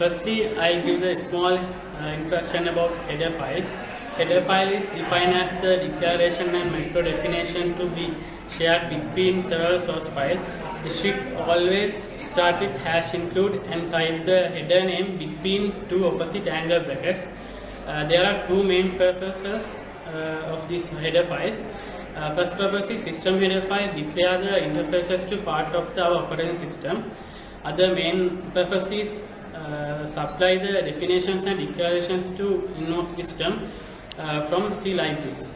Firstly, I give the small introduction about header files. Header file is defined as the declaration and micro definition to be shared between several source files. It should always start with hash include and type the header name between two opposite angle brackets. There are two main purposes of these header files. First purpose is system header file, declare the interfaces to part of our operating system. Other main purpose is supply the definitions and declarations to invoke system from C libraries.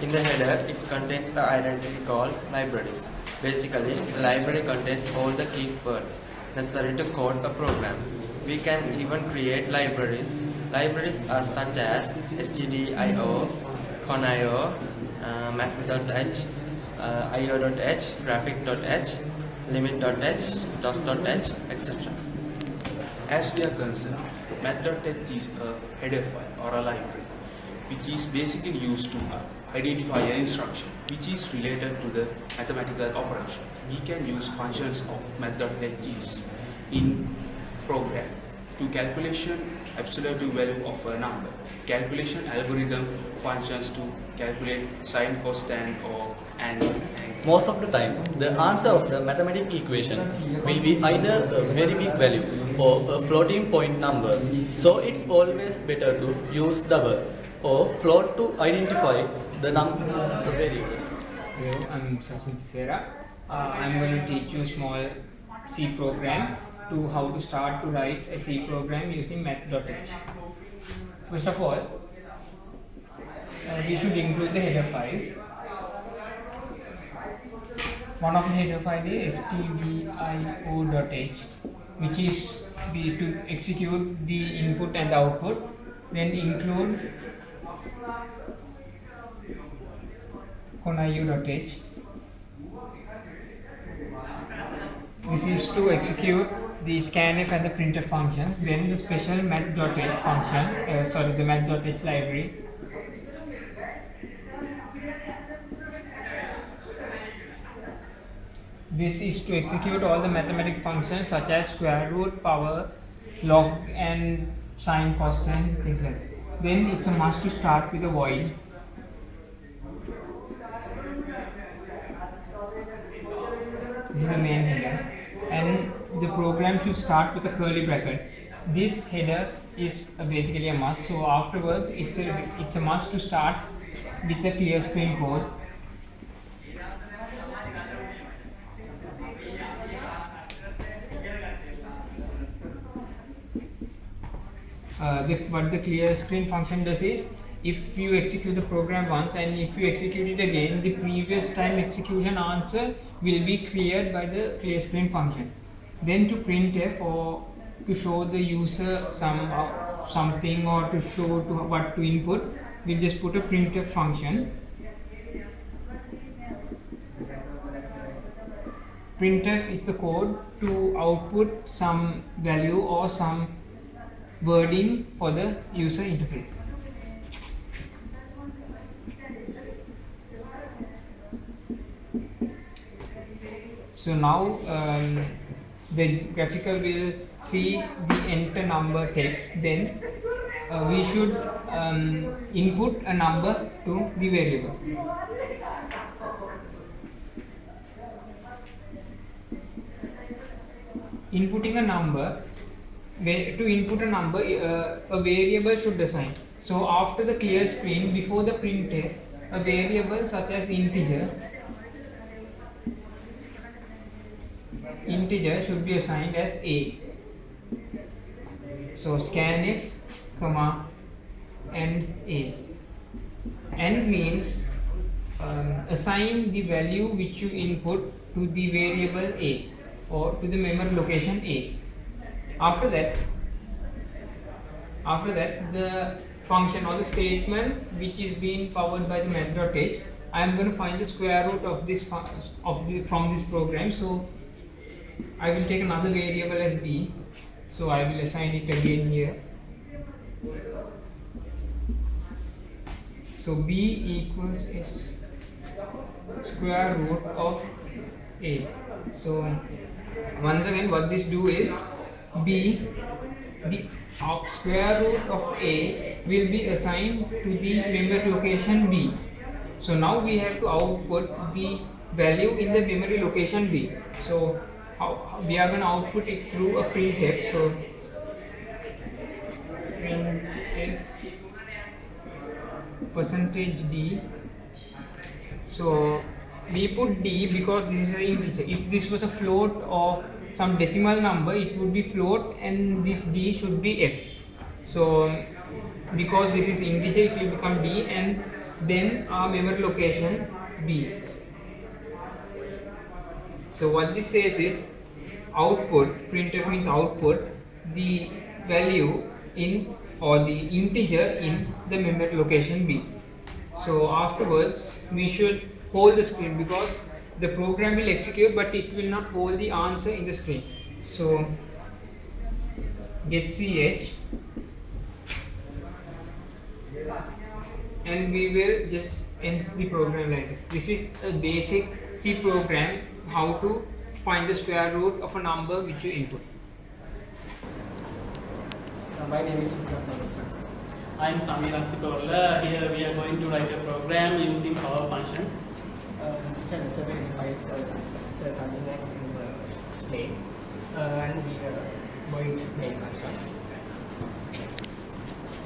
In the header, it contains the identity called libraries. Basically, the library contains all the key words necessary to code a program. We can even create libraries. Libraries are such as stdio, con.io, Math.h, io.h, graphic.h, limit.h, dos.h, etc. As we are concerned, Math.h is a header file or a library which is basically used to identify an instruction which is related to the mathematical operation. We can use functions of Math.h in program to calculation absolute value of a number, calculation algorithm functions to calculate sine, cosine or angle. Most of the time, the answer of the mathematical equation will be either a very big value or a floating point number. So it's always better to use double or float to identify the variable. Hello, I'm Sachin Sera. I'm going to teach you a small C program to how to start to write a C program using Math.h. First of all, we should include the header files. One of the header file is stdio.h, which is to execute the input and the output. Then include con.io.h. This is to execute the scanf and the printf functions. Then the special Math.h function, the Math.h library. This is to execute all the mathematical functions such as square root, power, log and sine, cosine, things like that. Then it's a must to start with a void. This is the main header, and the program should start with a curly bracket. This header is basically a must, so afterwards it's a must to start with a clear screen code. What the clear screen function does is, if you execute the program once and if you execute it again, the previous time execution answer will be cleared by the clear screen function. Then to printf, or to show the user something, or to show what to input, we'll just put a printf function. Printf is the code to output some value or some wording for the user interface. So now the graphical will see the enter number text. Then we should input a number to the variable. Inputting a number, to input a number, a variable should assign. So after the clear screen, before the printf, a variable such as integer should be assigned as a. So scanf, comma, and a. And means assign the value which you input to the variable a, or to the memory location a. After that, the function or the statement which is being powered by the Math.h, I am going to find the square root of this from this program. So I will take another variable as b. So I will assign it again here. So b equals is square root of a. So once again, what this do is, B, the square root of A will be assigned to the memory location B. So now we have to output the value in the memory location B. So how we are going to output it through a printf. So printf %d. So we put d because this is an integer. If this was a float or some decimal number, it would be float and this d should be f. So because this is integer, it will become d, and then our memory location b. So what this says is output, printf means output the value in or the integer in the memory location b. So afterwards we should hold the screen because the program will execute but it will not hold the answer in the screen. So get ch, and we will just end the program like this. This is a basic C program, how to find the square root of a number which you input. My name is I am Samir Aktikola. Here we are going to write a program using power function. This is a very device something like explain, and we are going to make function.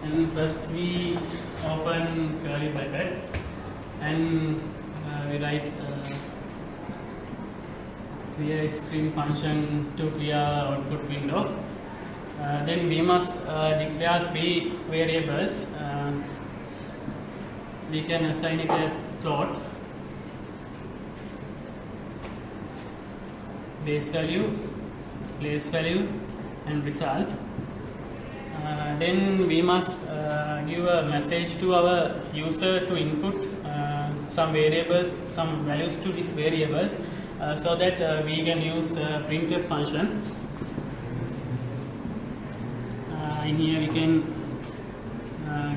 And first we open curly bracket and we write clear screen function to clear output window. Then we must declare three variables. We can assign it as float, base value, place value, and result. Then we must give a message to our user to input some variables, some values to this variable, so that we can use printf function. In here we can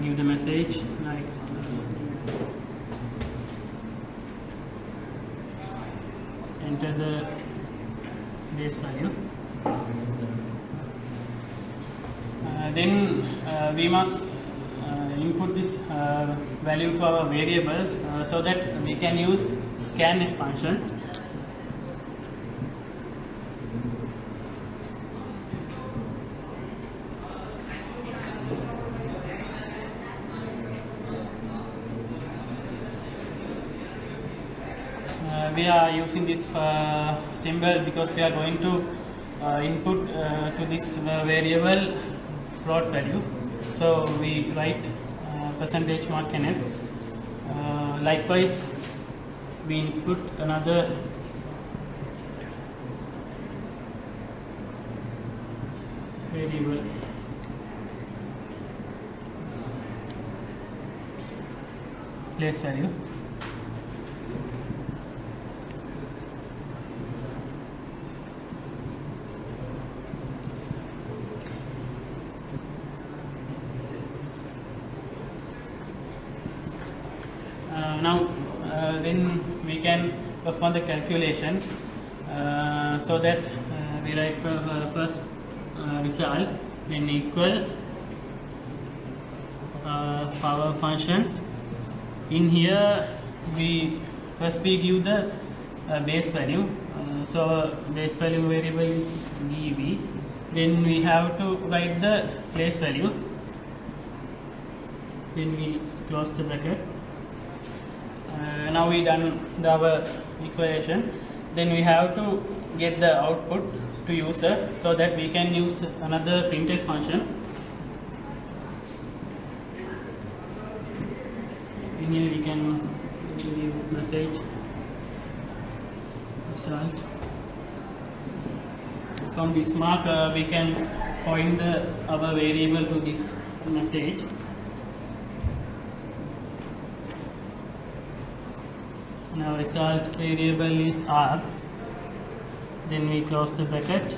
give the message like enter the base value. Then we must input this value to our variables so that we can use scanf function. We are using this symbol because we are going to input to this variable float value. So we write %mark_nf. Likewise, we input another variable. Place value. Now then we can perform the calculation, so that we write first result, then equal power function. In here we first give the base value, so base value variable is dv. Then we have to write the place value, then we close the bracket. Now we done our equation. Then we have to get the output to user so that we can use another printf function. In here we can give message result. From this mark we can point our variable to this message. Now result variable is r. Then we close the bracket,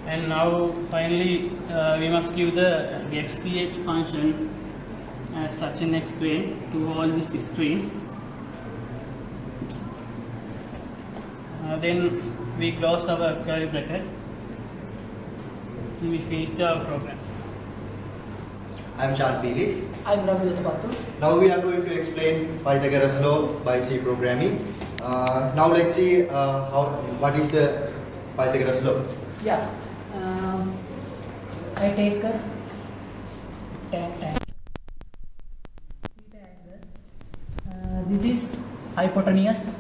and now finally we must give the get.ch function as such an explain to all this string. Then we close our curly bracket. we finish the program. I'm Sean Pilis. I'm Ravi. Now we are going to explain Pythagoras law by C programming. Now let's see what is the Pythagoras law. Yeah. I take a tan. This is hypotenuse,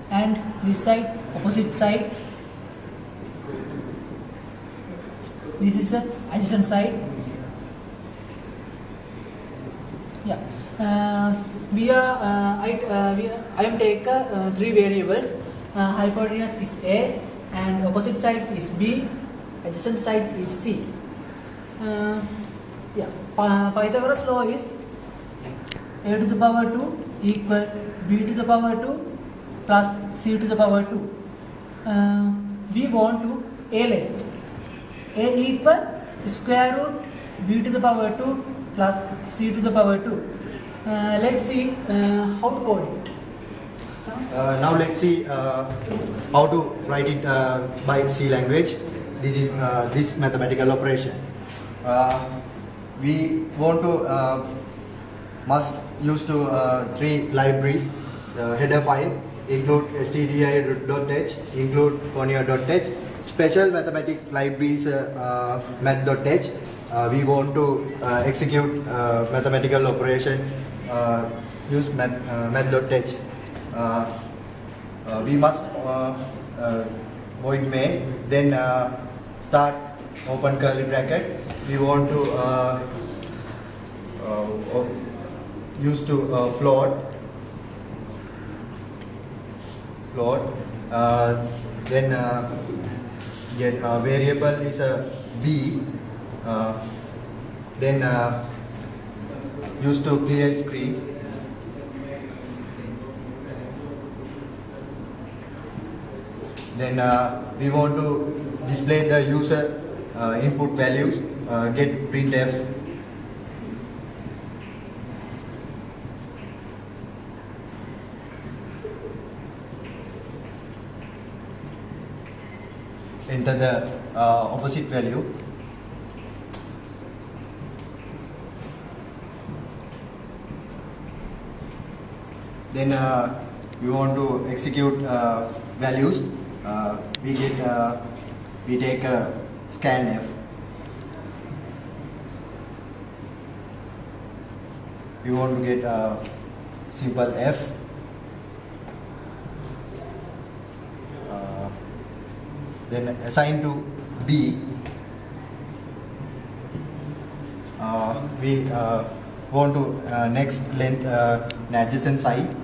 and this side, opposite side. This is the adjacent side. Yeah. I am take three variables. Hypotenuse is A, and opposite side is B, adjacent side is C. Pythagoras law is A to the power 2 equal B to the power 2 plus C to the power 2. We want to A length. A equal square root B to the power 2 plus C to the power 2. Let's see how to code it. Now let's see how to write it by C language. This is this mathematical operation. We want to must use to three libraries. The header file include stdio.h, include conio.h. Special mathematics libraries Math.h. We want to execute mathematical operation use Math.h. We must void main, then start open curly bracket. We want to use to float, then get variable is a b, then use to clear screen. Then we want to display the user input values, get printf. Enter the opposite value. Then we want to execute values. We take a scanf. We want to get a simple f. Then assign to b. We want to next length adjacent side,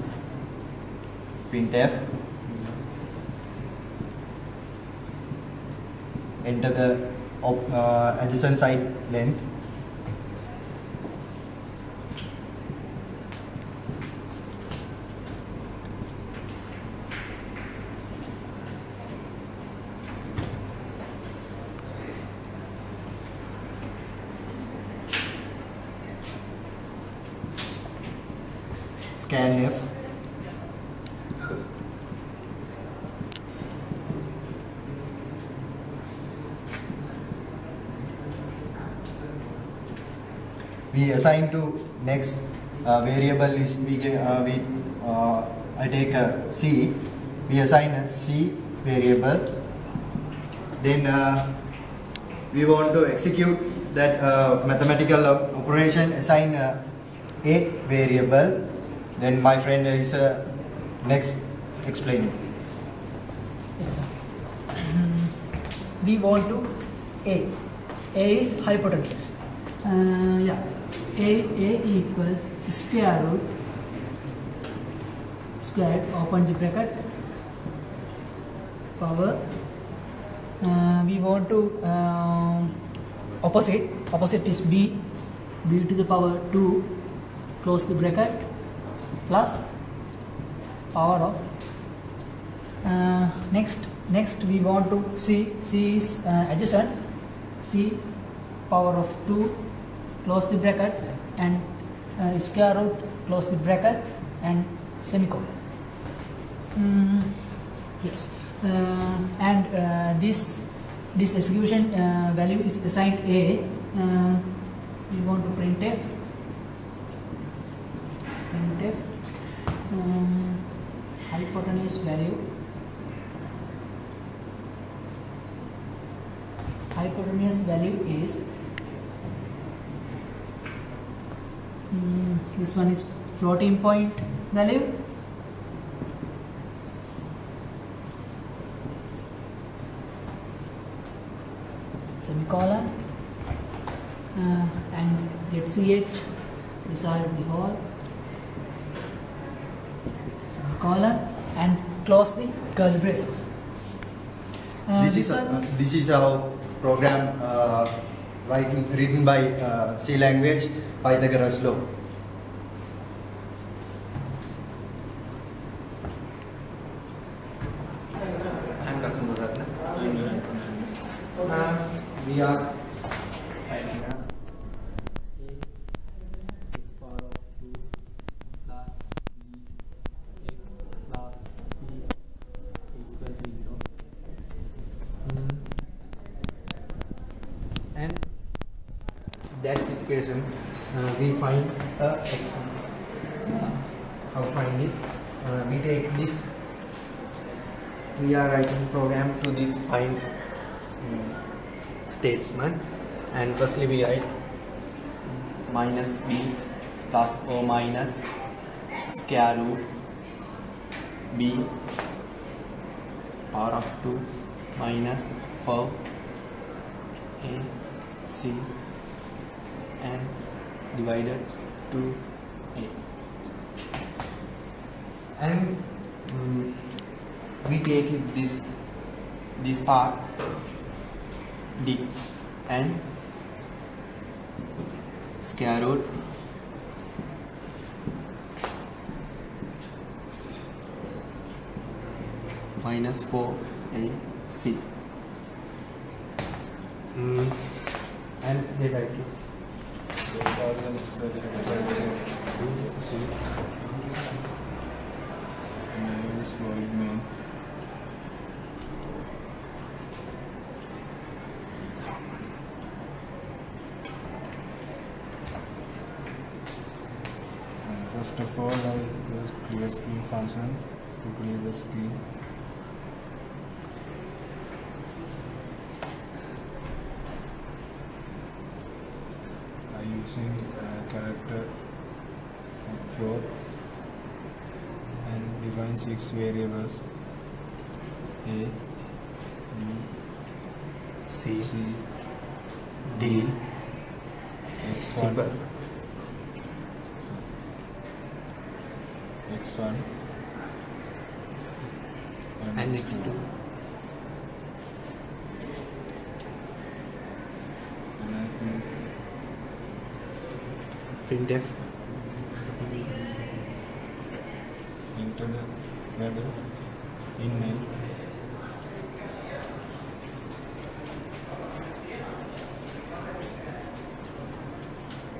printf. Enter the adjacent side length. Scanf. We assign to next variable is I take a C. We assign a C variable. Then we want to execute that mathematical operation. Assign a variable. Then my friend is next explaining. Yes, we want to A. A is hypotenuse. A equal square root squared open the bracket power. We want to opposite is b to the power 2 close the bracket plus power of next we want to C is adjacent, C power of 2 close the bracket and square root close the bracket and semicolon. Yes, and this execution value is assigned A. We want to printf hypotenuse value is this one is floating point value, semicolon, and get ch result the whole, semicolon, and close the curly braces. This is our program written by C language Pythagoras law. I'm Kasundharatna. We are writing a x power of 2 plus b x plus c equals 0. And that equation we find x. How find it? We take this. We are writing program to this find statement, and firstly we write minus b plus or minus square root b power of 2 minus 4 a c and divided to a, and we take it this part d and square root minus 4ac and they write it. First of all, I use clear screen function to clear the screen. By using character float and define 6 variables A, B, C, D, X1. X1 and X2 and I can printf enter the value in main.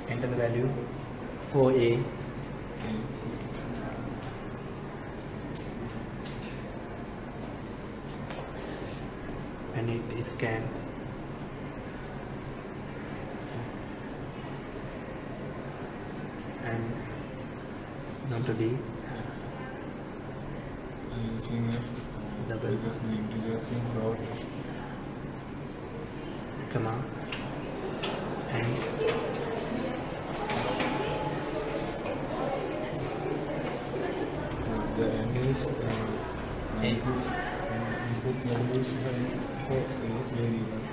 enter the value for a and it is scanned and not to D I'm using F double because the integers in float comma and the end is input values for a variable.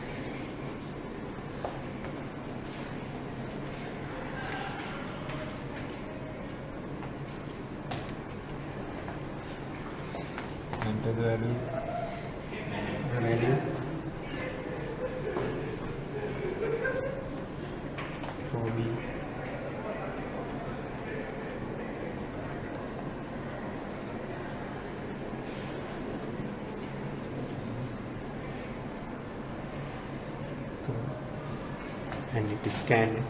Enter the value for B and it is scanned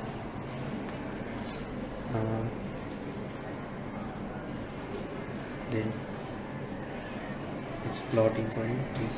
then It's floating point is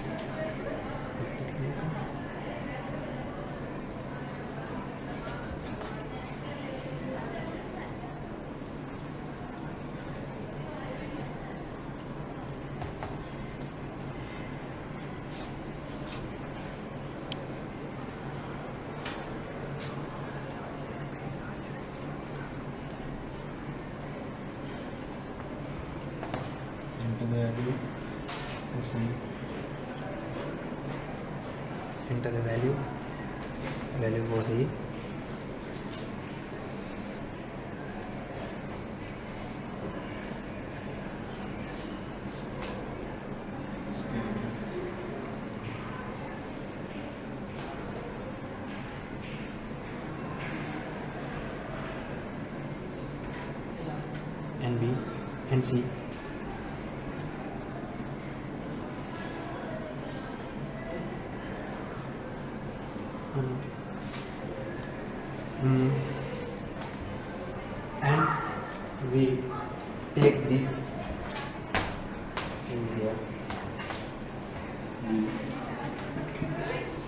enter the value. See. enter the value for C. And B and C. And we take this in here, the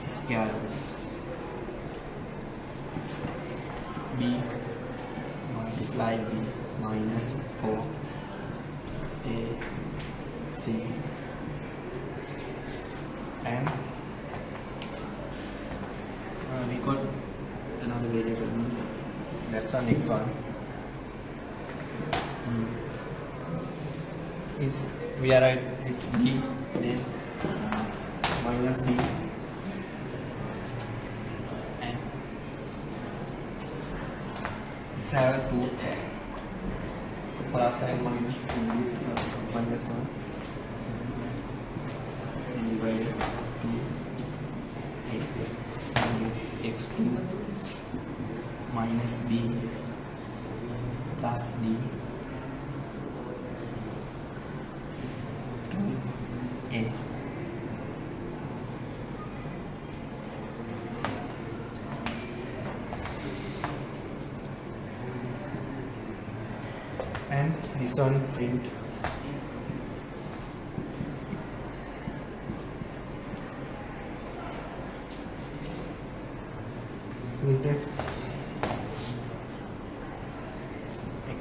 scalar B multiply B minus 4 A C, and we got another variable, that's our next one. Is we are at it's B, then minus B, and it's have 2 plus and minus minus 1 and divided 2 and x2 minus B plus D 2A. And this one print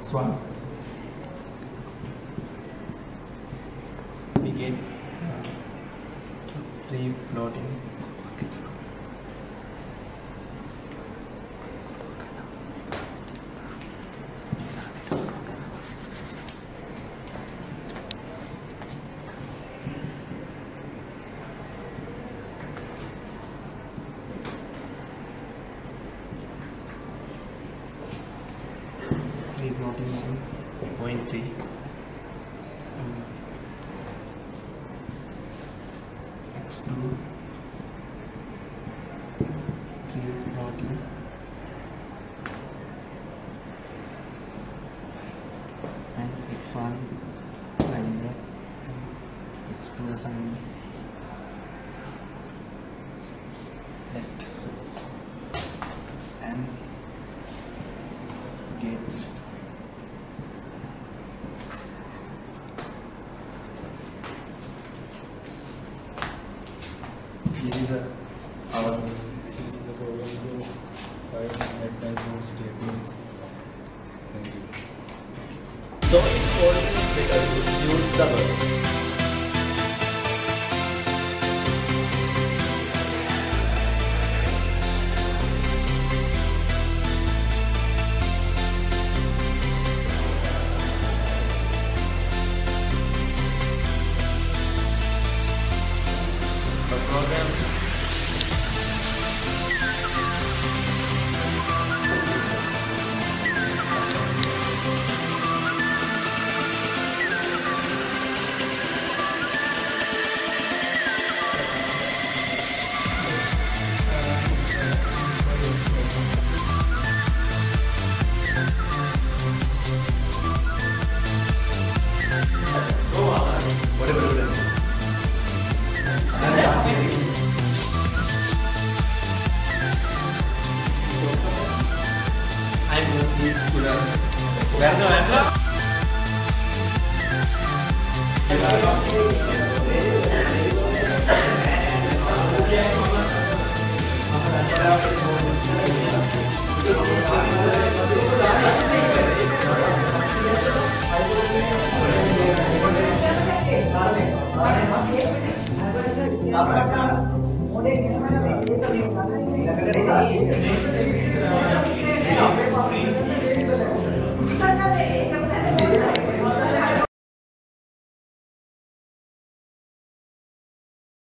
x1, we get 3 floating. Floating 1.3 x2 3 floating and x1 assigned that and x2 assigned that and gets this is our This is the program to find that type of statements. Thank you. So it's always better to use double. The program Where the again.